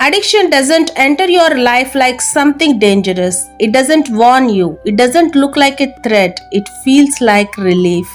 Addiction doesn't enter your life like something dangerous. It doesn't warn you. It doesn't look like a threat. It feels like relief,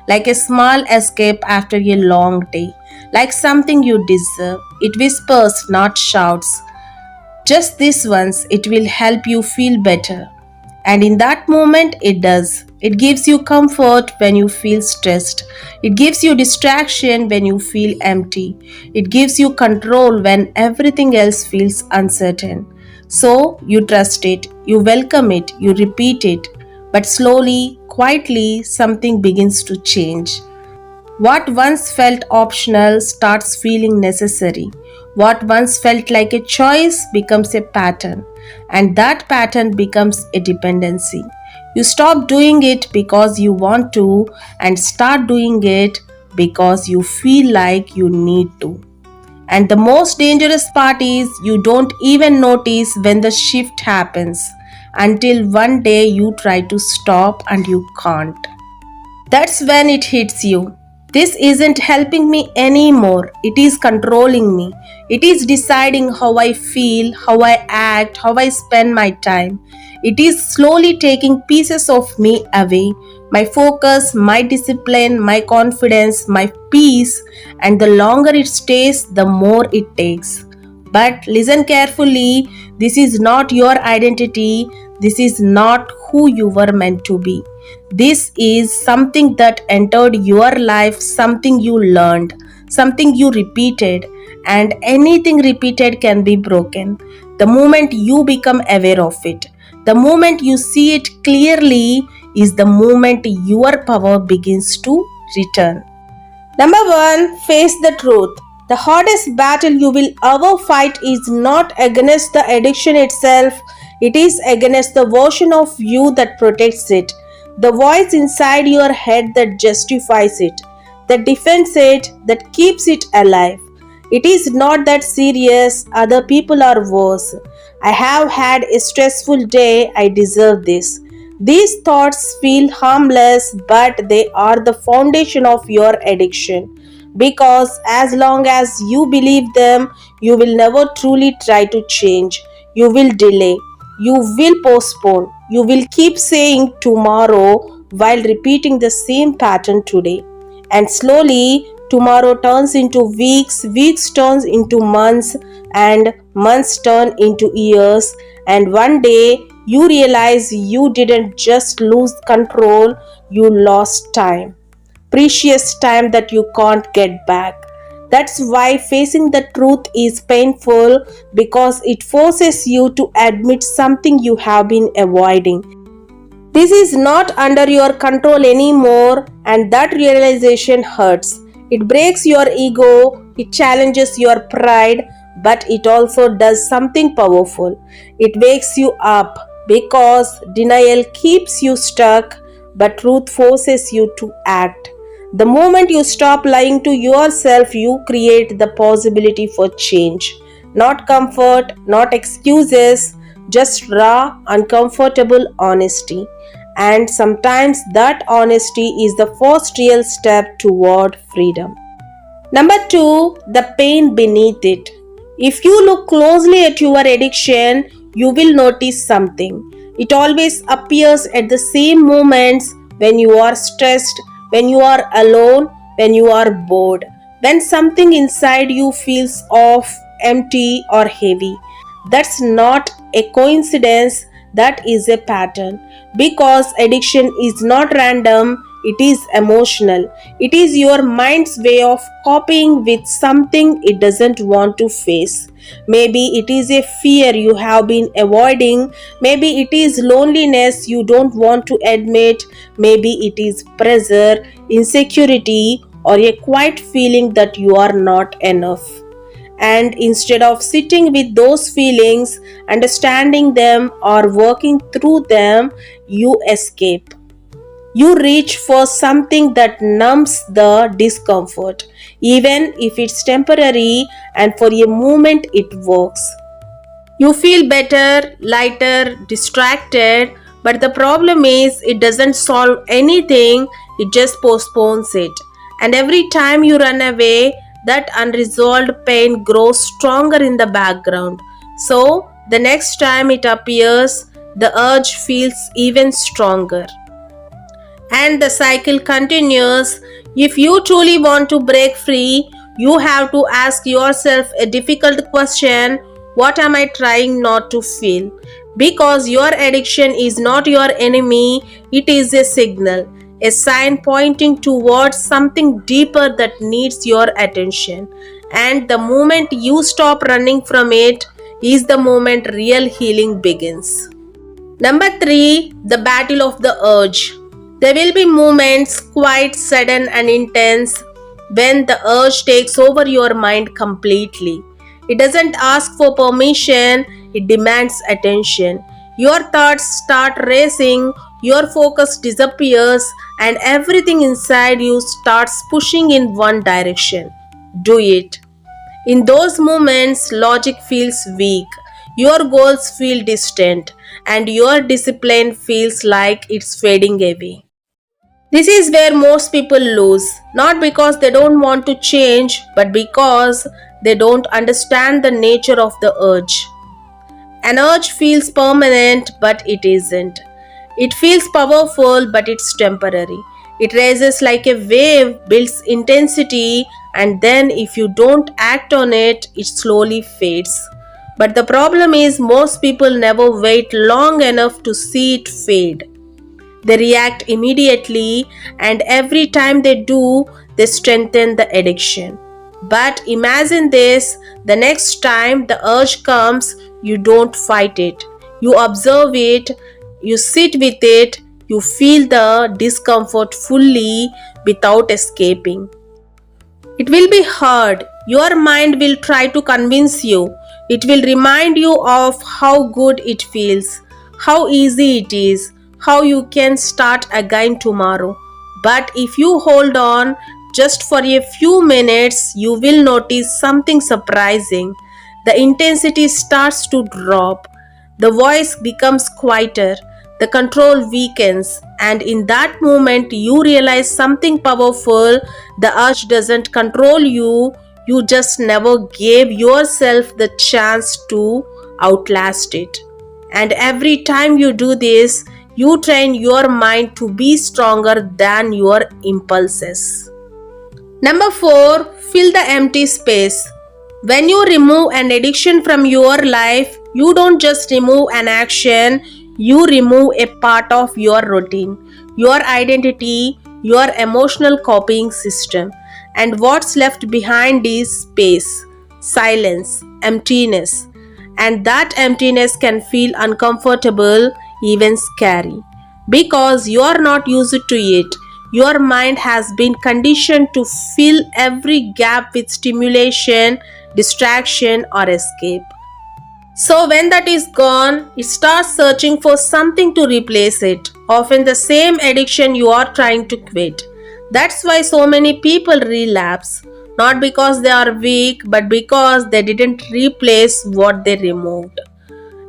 like a small escape after a long day, like something you deserve. It whispers, not shouts. Just this once, it will help you feel better. And in that moment, it does. It gives you comfort when you feel stressed. It gives you distraction when you feel empty. It gives you control when everything else feels uncertain. So you trust it, you welcome it, you repeat it. But slowly, quietly, something begins to change. What once felt optional starts feeling necessary. What once felt like a choice becomes a pattern, and that pattern becomes a dependency. You stop doing it because you want to and start doing it because you feel like you need to. And the most dangerous part is you don't even notice when the shift happens until one day you try to stop and you can't. That's when it hits you. This isn't helping me anymore. It is controlling me. It is deciding how I feel, how I act, how I spend my time. It is slowly taking pieces of me away, my focus, my discipline, my confidence, my peace, and the longer it stays, the more it takes. But listen carefully, this is not your identity, this is not who you were meant to be. This is something that entered your life, something you learned, something you repeated, and anything repeated can be broken. The moment you become aware of it, the moment you see it clearly, is the moment your power begins to return. Number one, face the truth. The hardest battle you will ever fight is not against the addiction itself, it is against the version of you that protects it, the voice inside your head that justifies it, that defends it, that keeps it alive. It is not that serious, other people are worse. I have had a stressful day, I deserve this. These thoughts feel harmless, but they are the foundation of your addiction. Because as long as you believe them, you will never truly try to change. You will delay. You will postpone. You will keep saying tomorrow while repeating the same pattern today. And slowly, tomorrow turns into weeks, weeks turns into months, and months turn into years. And one day, you realize you didn't just lose control, you lost time. Precious time that you can't get back. That's why facing the truth is painful, because it forces you to admit something you have been avoiding. This is not under your control anymore, and that realization hurts. It breaks your ego, it challenges your pride, but it also does something powerful. It wakes you up because denial keeps you stuck, but truth forces you to act. The moment you stop lying to yourself, you create the possibility for change. Not comfort, not excuses, just raw, uncomfortable honesty. And sometimes that honesty is the first real step toward freedom. Number two, the pain beneath it. If you look closely at your addiction, you will notice something. It always appears at the same moments: when you are stressed, when you are alone, when you are bored, when something inside you feels off, empty, or heavy. That's not a coincidence, that is a pattern. Because addiction is not random, it is emotional. It is your mind's way of coping with something it doesn't want to face. Maybe it is a fear you have been avoiding. Maybe it is loneliness you don't want to admit. Maybe it is pressure, insecurity, or a quiet feeling that you are not enough. And instead of sitting with those feelings, understanding them, or working through them, you escape. You reach for something that numbs the discomfort, even if it's temporary, and for a moment it works. You feel better, lighter, distracted, but the problem is it doesn't solve anything, it just postpones it. And every time you run away, That unresolved pain grows stronger in the background. So, the next time it appears, the urge feels even stronger. And the cycle continues. If you truly want to break free, you have to ask yourself a difficult question: what am I trying not to feel? Because your addiction is not your enemy, it is a signal, a sign pointing towards something deeper that needs your attention. And the moment you stop running from it is the moment real healing begins. Number 3, the battle of the urge. There will be moments, quite sudden and intense, when the urge takes over your mind completely. It doesn't ask for permission, it demands attention. Your thoughts start racing, your focus disappears, and everything inside you starts pushing in one direction. Do it. In those moments, logic feels weak, your goals feel distant, and your discipline feels like it's fading away. This is where most people lose, not because they don't want to change, but because they don't understand the nature of the urge. An urge feels permanent, but it isn't. It feels powerful, but it's temporary. It rises like a wave, builds intensity, and then if you don't act on it, it slowly fades. But the problem is, most people never wait long enough to see it fade. They react immediately, and every time they do, they strengthen the addiction. But imagine this: the next time the urge comes, you don't fight it. You observe it, you sit with it, you feel the discomfort fully without escaping. It will be hard. Your mind will try to convince you. It will remind you of how good it feels, how easy it is, how you can start again tomorrow. But if you hold on just for a few minutes, you will notice something surprising. The intensity starts to drop, the voice becomes quieter, the control weakens, and in that moment, you realize something powerful. The urge doesn't control you, you just never gave yourself the chance to outlast it. And every time you do this, you train your mind to be stronger than your impulses. Number 4, fill the empty space. When you remove an addiction from your life, you don't just remove an action, you remove a part of your routine, your identity, your emotional copying system. And what's left behind is space, silence, emptiness. And that emptiness can feel uncomfortable, even scary, because you are not used to it. Your mind has been conditioned to fill every gap with stimulation, distraction, or escape. So, when that is gone, it starts searching for something to replace it, often the same addiction you are trying to quit. That's why so many people relapse, not because they are weak, but because they didn't replace what they removed.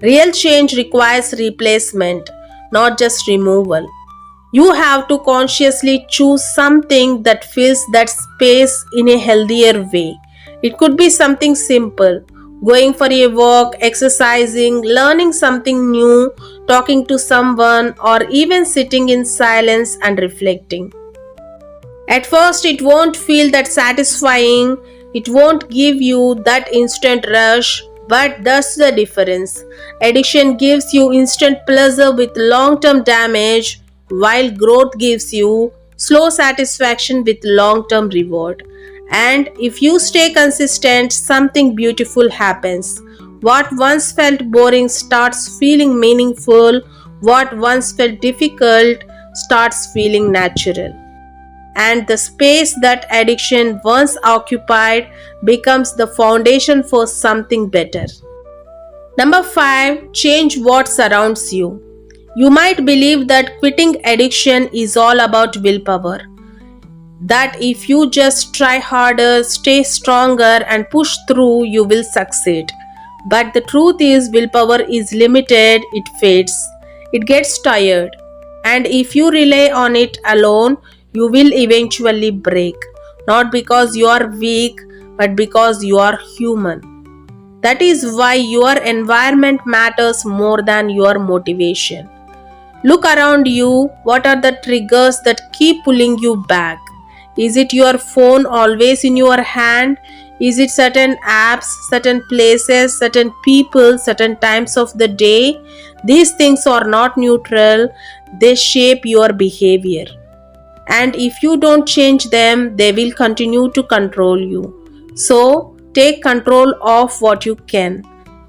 Real change requires replacement, not just removal. You have to consciously choose something that fills that space in a healthier way. It could be something simple: going for a walk, exercising, learning something new, talking to someone, or even sitting in silence and reflecting. At first, it won't feel that satisfying, it won't give you that instant rush, but that's the difference. Addiction gives you instant pleasure with long term damage, while growth gives you slow satisfaction with long term reward. And if you stay consistent, something beautiful happens. What once felt boring starts feeling meaningful, what once felt difficult starts feeling natural, and the space that addiction once occupied becomes the foundation for something better. Number 5, change what surrounds you. You might believe that quitting addiction is all about willpower, that if you just try harder, stay stronger, and push through, you will succeed. But the truth is, willpower is limited, it fades, it gets tired, and if you rely on it alone, you will eventually break. Not because you are weak, but because you are human. That is why your environment matters more than your motivation. Look around you. What are the triggers that keep pulling you back? Is it your phone always in your hand? Is it certain apps, certain places, certain people, certain times of the day? These things are not neutral, they shape your behavior. And if you don't change them, they will continue to control you. So, take control of what you can.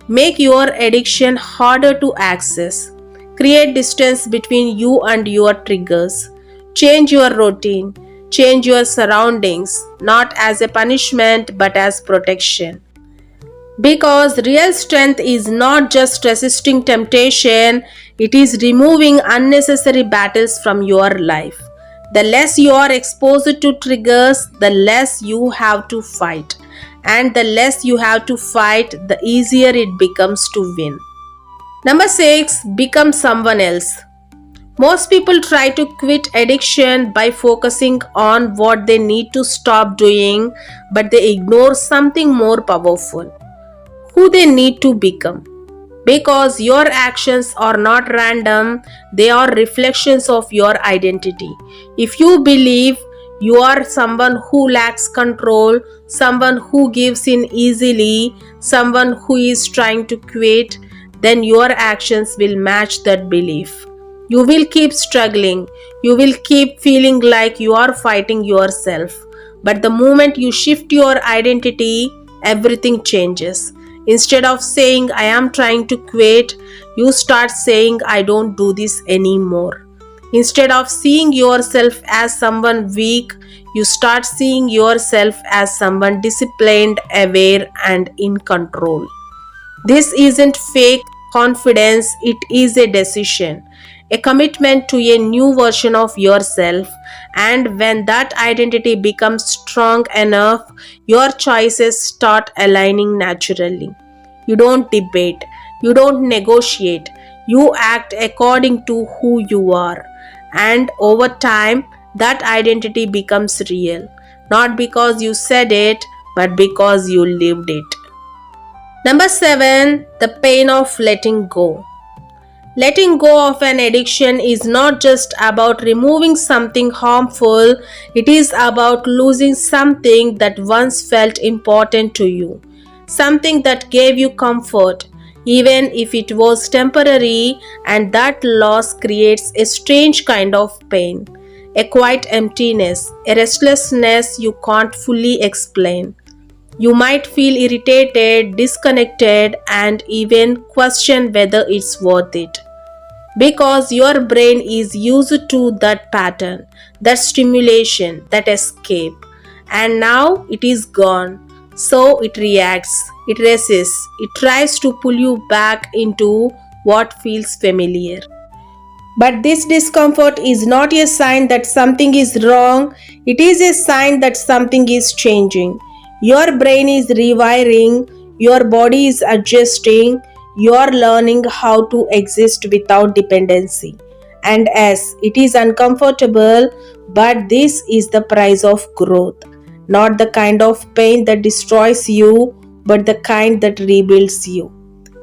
Make your addiction harder to access. Create distance between you and your triggers. Change your routine. Change your surroundings, not as a punishment but as protection. Because real strength is not just resisting temptation, it is removing unnecessary battles from your life. The less you are exposed to triggers, the less you have to fight. And the less you have to fight, the easier it becomes to win. Number 6, become someone else. Most people try to quit addiction by focusing on what they need to stop doing, but they ignore something more powerful: who they need to become. Because your actions are not random, they are reflections of your identity. If you believe you are someone who lacks control, someone who gives in easily, someone who is trying to quit, then your actions will match that belief. You will keep struggling. You will keep feeling like you are fighting yourself. But the moment you shift your identity, everything changes. Instead of saying, I am trying to quit, you start saying, I don't do this anymore. Instead of seeing yourself as someone weak, you start seeing yourself as someone disciplined, aware, and in control. This isn't fake confidence, it is a decision, a commitment to a new version of yourself. And when that identity becomes strong enough, your choices start aligning naturally. You don't debate, you don't negotiate, you act according to who you are. And over time, that identity becomes real, not because you said it, but because you lived it. Number 7, the pain of letting go. Letting go of an addiction is not just about removing something harmful, it is about losing something that once felt important to you, something that gave you comfort, even if it was temporary, and that loss creates a strange kind of pain, a quiet emptiness, a restlessness you can't fully explain. You might feel irritated, disconnected, and even question whether it's worth it. Because your brain is used to that pattern, that stimulation, that escape. And now it is gone. So it reacts, it resists, it tries to pull you back into what feels familiar. But this discomfort is not a sign that something is wrong, it is a sign that something is changing. Your brain is rewiring, your body is adjusting, you are learning how to exist without dependency. And yes, it is uncomfortable, but this is the price of growth. Not the kind of pain that destroys you, but the kind that rebuilds you.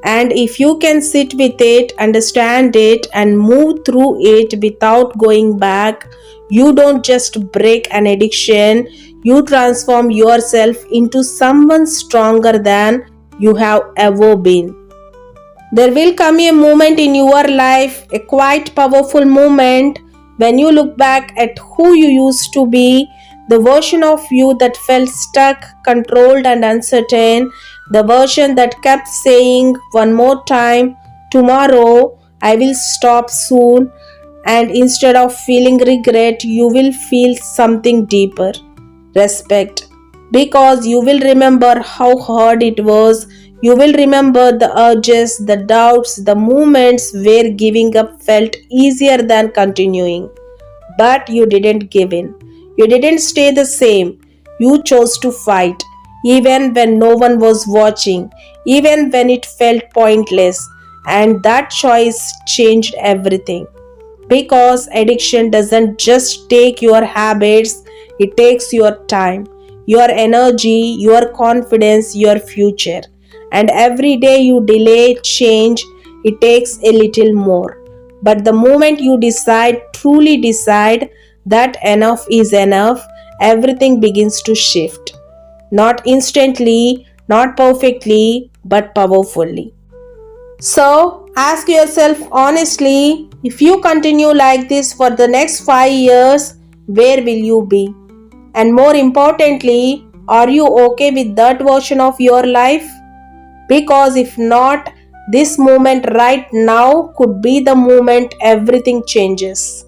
And if you can sit with it, understand it, and move through it without going back, you don't just break an addiction, you transform yourself into someone stronger than you have ever been. There will come a moment in your life, a quite powerful moment, when you look back at who you used to be, the version of you that felt stuck, controlled, and uncertain, the version that kept saying one more time, tomorrow, I will stop soon, and instead of feeling regret, you will feel something deeper: respect. Because you will remember how hard it was, you will remember the urges, the doubts, the moments where giving up felt easier than continuing. But you didn't give in. You didn't stay the same. You chose to fight, even when no one was watching, even when it felt pointless. And that choice changed everything. Because addiction doesn't just take your habits, it takes your time, your energy, your confidence, your future. And every day you delay change, it takes a little more. But the moment you decide, truly decide that enough is enough, everything begins to shift. Not instantly, not perfectly, but powerfully. So, ask yourself honestly, if you continue like this for the next 5 years, where will you be? And more importantly, are you okay with that version of your life? Because if not, this moment right now could be the moment everything changes.